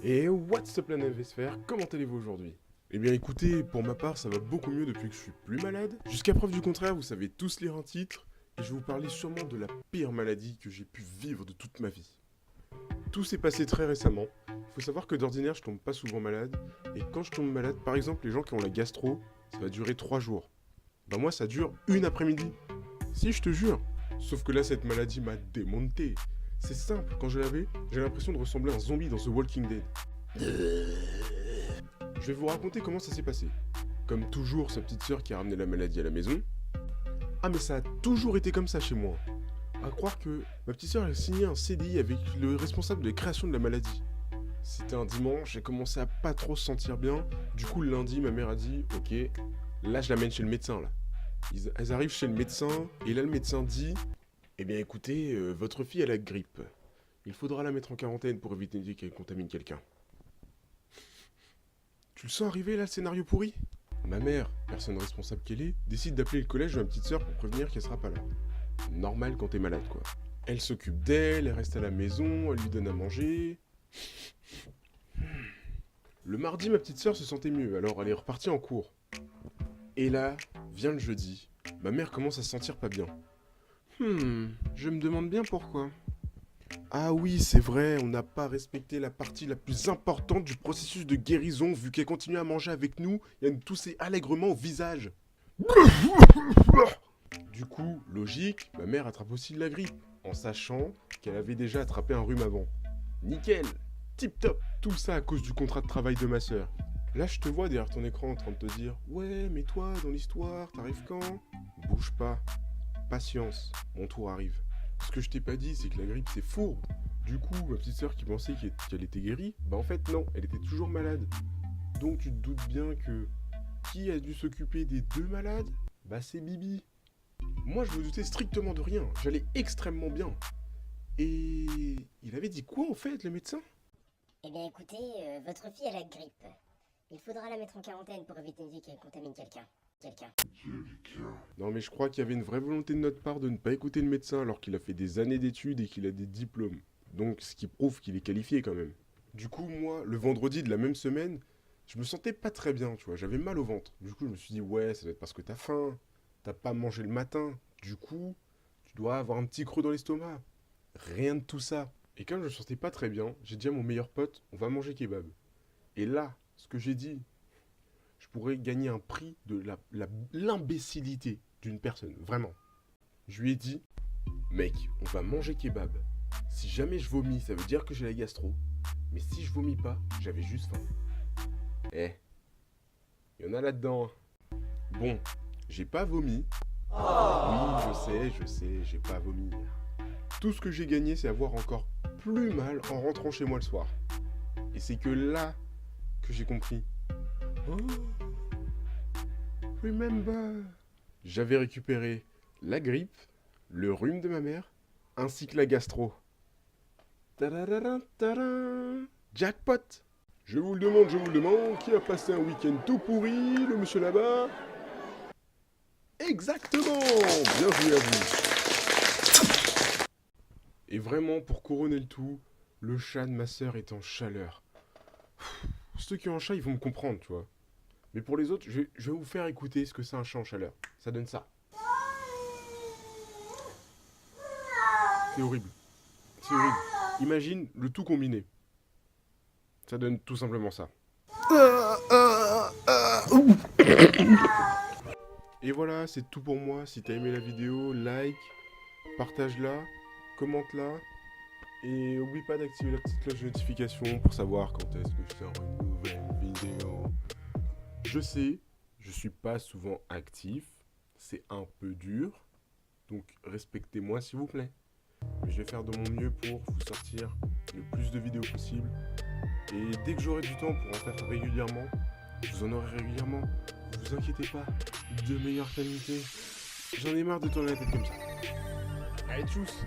Et what's up la Navesphère, comment allez-vous aujourd'hui? Eh bien écoutez, pour ma part ça va beaucoup mieux depuis que je suis plus malade. Jusqu'à preuve du contraire, vous savez tous lire un titre, et je vais vous parler sûrement de la pire maladie que j'ai pu vivre de toute ma vie. Tout s'est passé très récemment. Faut savoir que d'ordinaire je tombe pas souvent malade, et quand je tombe malade, par exemple les gens qui ont la gastro, ça va durer 3 jours. Ben moi ça dure une après-midi. Si je te jure. Sauf que là cette maladie m'a démonté. C'est simple, quand je l'avais, j'ai l'impression de ressembler à un zombie dans The Walking Dead. Je vais vous raconter comment ça s'est passé. Comme toujours, sa petite sœur qui a ramené la maladie à la maison. Ah mais ça a toujours été comme ça chez moi. À croire que ma petite sœur a signé un CDI avec le responsable de la création de la maladie. C'était un dimanche, j'ai commencé à pas trop se sentir bien. Du coup le lundi, ma mère a dit, ok, là je l'amène chez le médecin là. Elles arrivent chez le médecin, et là le médecin dit... Eh bien écoutez, votre fille a la grippe. Il faudra la mettre en quarantaine pour éviter qu'elle contamine quelqu'un. Tu le sens arriver là, le scénario pourri? Ma mère, personne responsable qu'elle est, décide d'appeler le collège de ma petite sœur pour prévenir qu'elle sera pas là. Normal quand t'es malade quoi. Elle s'occupe d'elle, elle reste à la maison, elle lui donne à manger. Le mardi, ma petite sœur se sentait mieux, alors elle est repartie en cours. Et là, vient le jeudi, ma mère commence à se sentir pas bien. Je me demande bien pourquoi. Ah oui, c'est vrai, on n'a pas respecté la partie la plus importante du processus de guérison vu qu'elle continue à manger avec nous et à nous tousser allègrement au visage. Du coup, logique, ma mère attrape aussi de la grippe, en sachant qu'elle avait déjà attrapé un rhume avant. Nickel, tip top, tout ça à cause du contrat de travail de ma sœur. Là, je te vois derrière ton écran en train de te dire « Ouais, mais toi, dans l'histoire, t'arrives quand ?» Bouge pas. Patience, mon tour arrive. Ce que je t'ai pas dit, c'est que la grippe c'est fourbe. Du coup, ma petite sœur qui pensait qu'elle était guérie, bah en fait non, elle était toujours malade. Donc tu te doutes bien que qui a dû s'occuper des deux malades? Bah c'est Bibi. Moi je me doutais strictement de rien, j'allais extrêmement bien. Et il avait dit quoi en fait le médecin? Eh bien écoutez, votre fille a la grippe. Il faudra la mettre en quarantaine pour éviter qu'elle contamine quelqu'un. Non mais je crois qu'il y avait une vraie volonté de notre part de ne pas écouter le médecin alors qu'il a fait des années d'études et qu'il a des diplômes. Donc ce qui prouve qu'il est qualifié quand même. Du coup moi, le vendredi de la même semaine, je me sentais pas très bien, tu vois, j'avais mal au ventre. Du coup je me suis dit ouais, ça doit être parce que t'as faim, t'as pas mangé le matin. Du coup, tu dois avoir un petit creux dans l'estomac. Rien de tout ça. Et quand je me sentais pas très bien, j'ai dit à mon meilleur pote, on va manger kebab. Et là, ce que j'ai dit... je pourrais gagner un prix de l'imbécilité d'une personne, vraiment. Je lui ai dit, mec, on va manger kebab. Si jamais je vomis, ça veut dire que j'ai la gastro. Mais si je vomis pas, j'avais juste faim. Eh, il y en a là-dedans. Bon, j'ai pas vomi. Oui, je sais, j'ai pas vomi. Tout ce que j'ai gagné, c'est avoir encore plus mal en rentrant chez moi le soir. Et c'est que là que j'ai compris. Oh, remember. J'avais récupéré la grippe, le rhume de ma mère, ainsi que la gastro. Tadadadam, tadam. Jackpot. Je vous le demande, qui a passé un week-end tout pourri, le monsieur là-bas? Exactement. Bien joué à vous. Et vraiment, pour couronner le tout, le chat de ma sœur est en chaleur. Ceux qui ont un chat, ils vont me comprendre, tu vois. Mais pour les autres, je vais vous faire écouter ce que c'est un chat en chaleur. Ça donne ça. C'est horrible. C'est horrible. Imagine le tout combiné. Ça donne tout simplement ça. Et voilà, c'est tout pour moi. Si t'as aimé la vidéo, like, partage-la, commente-la. Et oublie pas d'activer la petite cloche de notification pour savoir quand est-ce que je sors une nouvelle vidéo. Je sais, je suis pas souvent actif, c'est un peu dur, donc respectez-moi s'il vous plaît. Mais je vais faire de mon mieux pour vous sortir le plus de vidéos possible. Et dès que j'aurai du temps pour en faire régulièrement, je vous en aurai régulièrement. Ne vous inquiétez pas, de meilleure qualité. J'en ai marre de tourner la tête comme ça. Allez, tchuss!